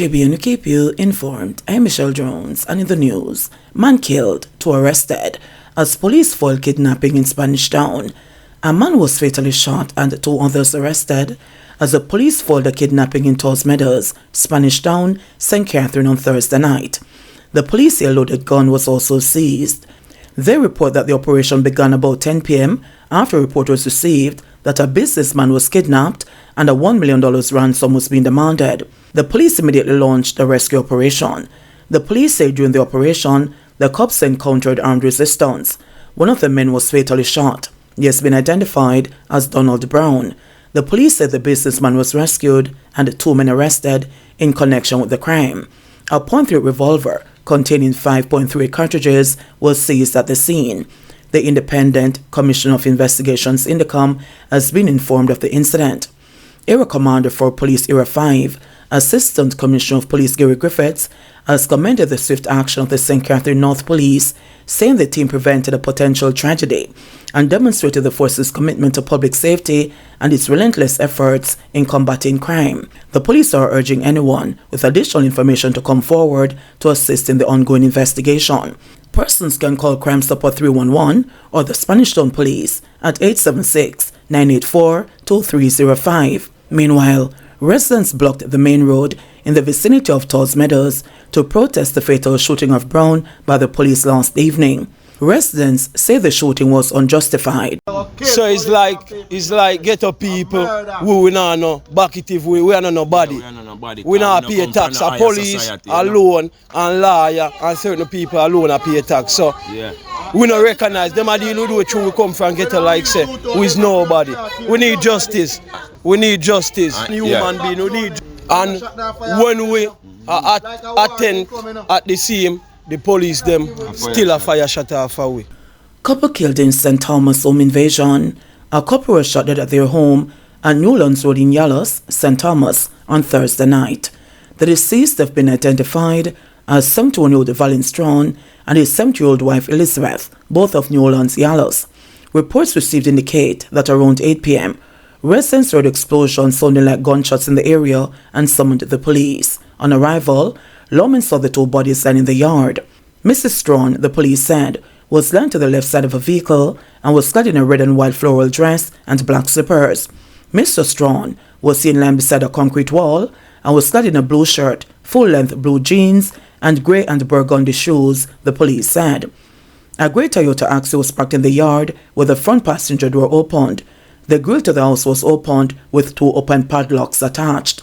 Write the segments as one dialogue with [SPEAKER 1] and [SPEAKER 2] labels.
[SPEAKER 1] JBNN keep you informed. I'm Michelle Jones, and in the news, man killed, two arrested as police foil kidnapping in Spanish Town. A man was fatally shot and two others arrested as the police foiled a kidnapping in Torres Meadows, Spanish Town, St. Catherine on Thursday night. The police say a loaded gun was also seized. They report that the operation began about 10 p.m. after a report was received that a businessman was kidnapped and a $1 million ransom was being demanded. The police immediately launched a rescue operation. The police say during the operation, the cops encountered armed resistance. One of the men was fatally shot. He has been identified as Donald Brown. The police said the businessman was rescued and two men arrested in connection with the crime. A .38 revolver containing 5.3 cartridges was seized at the scene. The Independent Commissioner of Investigations Indicom has been informed of the incident. Area Commander for Police Area 5, Assistant Commissioner of Police Gary Griffiths, has commended the swift action of the St. Catherine North Police, saying the team prevented a potential tragedy and demonstrated the force's commitment to public safety and its relentless efforts in combating crime. The police are urging anyone with additional information to come forward to assist in the ongoing investigation. Persons can call Crime Support 311 or the Spanish Town Police at 876-984-2305. Meanwhile, residents blocked the main road in the vicinity of Torres Meadows to protest the fatal shooting of Brown by the police last evening. Residents say the shooting was unjustified.
[SPEAKER 2] So it's like ghetto people who we not know back it if we are not nobody. We not pay tax. A police alone and lawyer and certain people alone pay tax. So we not recognize them. I deal with which we come from ghetto like say who is nobody. We need justice. We need justice. Human being we need. And when we attend at the scene, the police them still a fire shot off away.
[SPEAKER 1] Couple killed in St. Thomas home invasion. A couple was shot dead at their home at Newlands Road in Yallos, St. Thomas, on Thursday night. The deceased have been identified as 71-year-old Valin Strawn and his 70-year-old wife Elizabeth, both of Newlands, Yallos. Reports received indicate that around 8 p.m., residents heard explosions sounding like gunshots in the area and summoned the police. On arrival, lawmen saw the two bodies lying in the yard. Mrs. Strawn, the police said, was lying to the left side of a vehicle and was clad in a red and white floral dress and black slippers. Mr. Strawn was seen lying beside a concrete wall and was clad in a blue shirt, full-length blue jeans, and grey and burgundy shoes, the police said. A grey Toyota Axie was parked in the yard with the front passenger door opened. The grille to the house was opened with two open padlocks attached.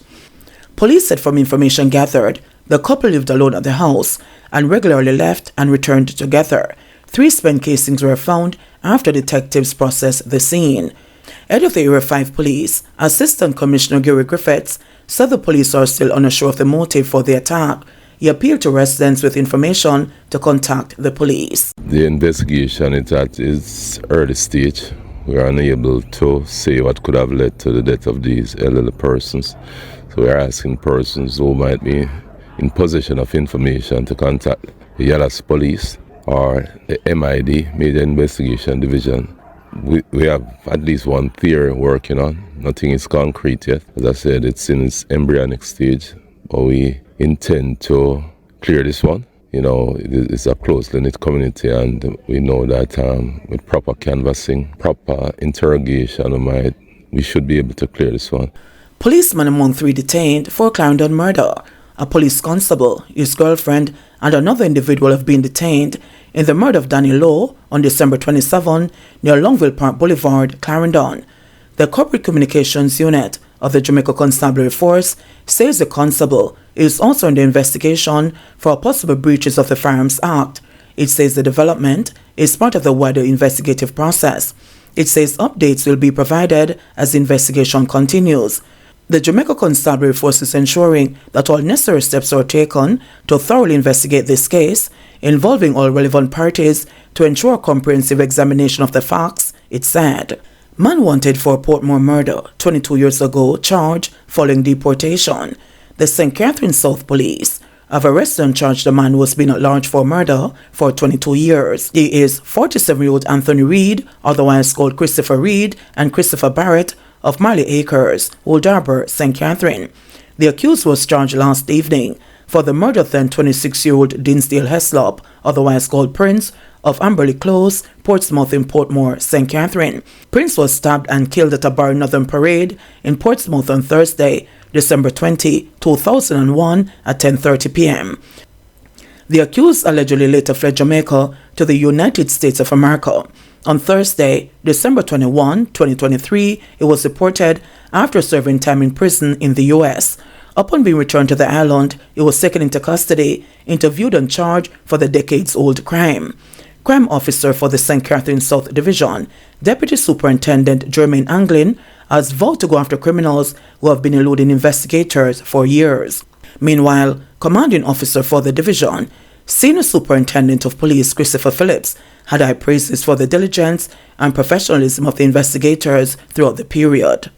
[SPEAKER 1] Police said from information gathered, the couple lived alone at the house and regularly left and returned together. 3 spent casings were found after detectives processed the scene. Head of the Area 5 Police, Assistant Commissioner Gary Griffiths, said the police are still unsure of the motive for the attack. He appealed to residents with information to contact the police.
[SPEAKER 3] The investigation is at its early stage. We are unable to say what could have led to the death of these elderly persons. So we are asking persons who might be in possession of information to contact the Yallos Police or the MID, Media Investigation Division. We have at least one theory working on. Nothing is concrete yet. As I said, it's in its embryonic stage, but we intend to clear this one. You know, it's a close-knit community, and we know that with proper canvassing, proper interrogation, we should be able to clear this one.
[SPEAKER 1] Policemen among 3 detained for Clarendon murder. A police constable, his girlfriend, and another individual have been detained in the murder of Danny Lowe on December 27 near Longville Park Boulevard, Clarendon. The Corporate Communications Unit of the Jamaica Constabulary Force says the constable is also under investigation for possible breaches of the Firearms Act. It says the development is part of the wider investigative process. It says updates will be provided as the investigation continues. The Jamaica Constabulary Force is ensuring that all necessary steps are taken to thoroughly investigate this case, involving all relevant parties to ensure a comprehensive examination of the facts, it said. Man wanted for Portmore murder 22 years ago, charged following deportation. The St. Catherine South Police have arrested and charged a man who has been at large for murder for 22 years. He is 47-year-old Anthony Reed, otherwise called Christopher Reed, and Christopher Barrett of Marley Acres, Old Harbour, St. Catherine. The accused was charged last evening for the murder of then 26-year-old Dinsdale Heslop, otherwise called Prince, of Amberley Close, Portsmouth in Portmore, St. Catherine. Prince was stabbed and killed at a bar in Northern Parade in Portsmouth on Thursday, December 20, 2001 at 10:30 p.m. The accused allegedly later fled Jamaica to the United States of America. On Thursday, December 21, 2023, it was reported after serving time in prison in the U.S. Upon being returned to the island, he was taken into custody, interviewed and charged for the decades-old crime. Crime officer for the St. Catherine South Division, Deputy Superintendent Jermaine Anglin, has vowed to go after criminals who have been eluding investigators for years. Meanwhile, commanding officer for the division, Senior Superintendent of Police Christopher Phillips, had high praises for the diligence and professionalism of the investigators throughout the period.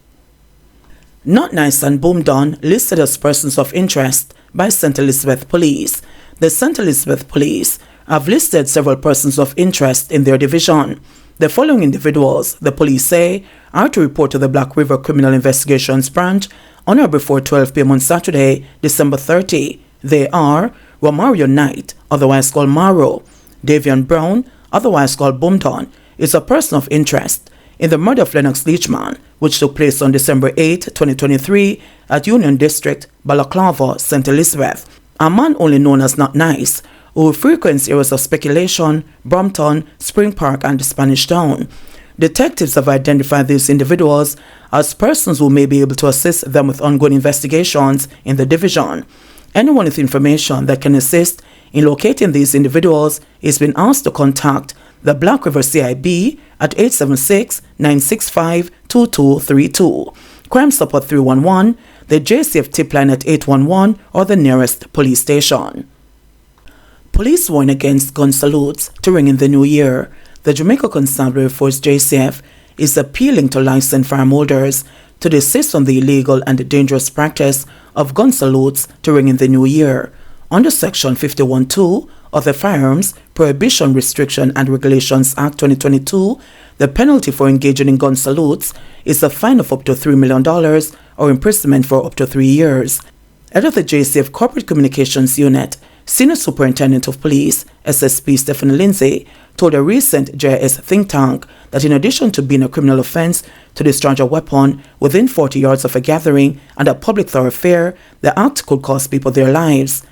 [SPEAKER 1] Not Nice and Boomdon listed as persons of interest by St. Elizabeth Police. The St. Elizabeth Police have listed several persons of interest in their division. The following individuals, the police say, are to report to the Black River Criminal Investigations Branch on or before 12 p.m. on Saturday, December 30. They are Romario Knight, otherwise called Maro. Davian Brown, otherwise called Boomdon, is a person of interest in the murder of Lennox Leachman, which took place on December 8, 2023 at Union District, Balaclava, St. Elizabeth. A man only known as Not Nice, who frequents areas of Speculation, Brompton, Spring Park and Spanish Town. Detectives have identified these individuals as persons who may be able to assist them with ongoing investigations in the division. Anyone with information that can assist in locating these individuals is being asked to contact the Black River CIB at 876-965-2232, Crime Support 311, the JCF tip line at 811 or the nearest police station. Police warn against gun salutes to ring in the new year. The Jamaica Constabulary Force JCF is appealing to licensed firearm holders to desist from the illegal and dangerous practice of gun salutes to ring in the new year. Under Section 51(2) of the Firearms Prohibition, Restriction and Regulations Act 2022, the penalty for engaging in gun salutes is a fine of up to $3 million or imprisonment for up to 3 years. Head of the JCF Corporate Communications Unit, Senior Superintendent of Police, SSP Stephen Lindsay, told a recent JIS think tank that in addition to being a criminal offense to discharge a weapon within 40 yards of a gathering and a public thoroughfare, the act could cost people their lives.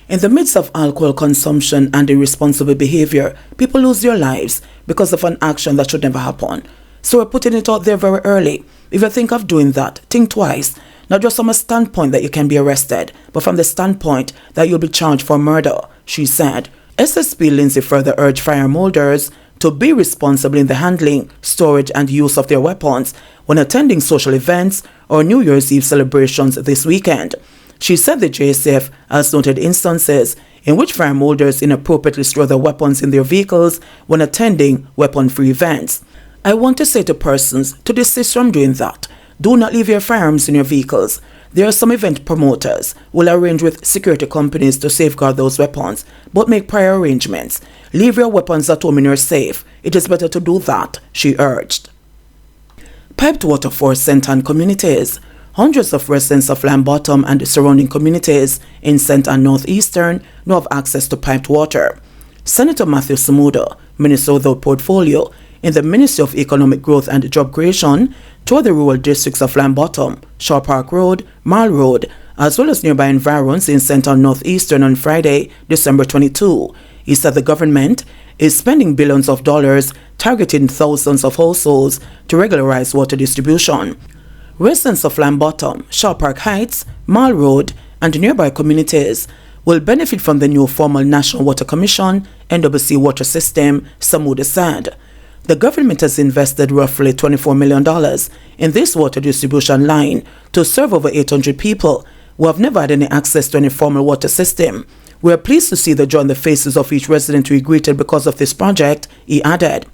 [SPEAKER 1] In the midst of alcohol consumption and irresponsible behavior, people lose their lives because of an action that should never happen. So we're putting it out there very early. If you think of doing that, think twice. Not just from a standpoint that you can be arrested, but from the standpoint that you'll be charged for murder, she said. SSP Lindsay further urged firearm holders to be responsible in the handling, storage and use of their weapons when attending social events or New Year's Eve celebrations this weekend. She said the JSF has noted instances in which firearm holders inappropriately store their weapons in their vehicles when attending weapon-free events. I want to say to persons to desist from doing that. Do not leave your firearms in your vehicles. There are some event promoters who will arrange with security companies to safeguard those weapons, but make prior arrangements. Leave your weapons at home in your safe. It is better to do that, she urged. Piped water for St. Ann communities. Hundreds of residents of Lambottom and the surrounding communities in St. Ann Northeastern now have access to piped water. Senator Matthew Samuda, Minister without portfolio in the Ministry of Economic Growth and Job Creation, toured the rural districts of Lambottom, Shaw Park Road, Mall Road, as well as nearby environs in St. Ann Northeastern on Friday, December 22. He said the government is spending billions of dollars targeting thousands of households to regularize water distribution. Residents of Lambottom, Shaw Park Heights, Mall Road, and nearby communities will benefit from the new formal National Water Commission NWC water system, Samuda said. The government has invested roughly $24 million in this water distribution line to serve over 800 people who have never had any access to any formal water system. We are pleased to see the joy on the faces of each resident we greeted because of this project, he added.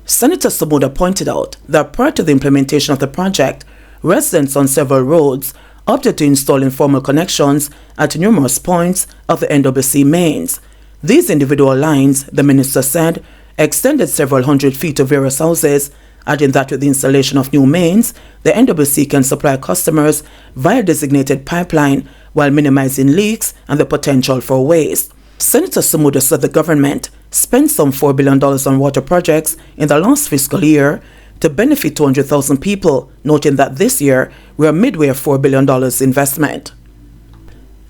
[SPEAKER 1] Senator Samuda pointed out that prior to the implementation of the project, residents on several roads opted to install informal connections at numerous points of the NWC mains. These individual lines, the minister said, extended several hundred feet to various houses adding that with the installation of new mains, the NWC can supply customers via designated pipeline while minimizing leaks and the potential for waste. Senator Sumuda said the government spent some $4 billion on water projects in the last fiscal year to benefit 200,000 people, noting that this year we are midway of $4 billion investment.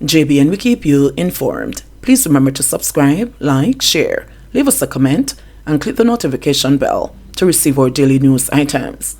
[SPEAKER 1] JBN, we keep you informed. Please remember to subscribe, like, share, leave us a comment, and click the notification bell to receive our daily news items.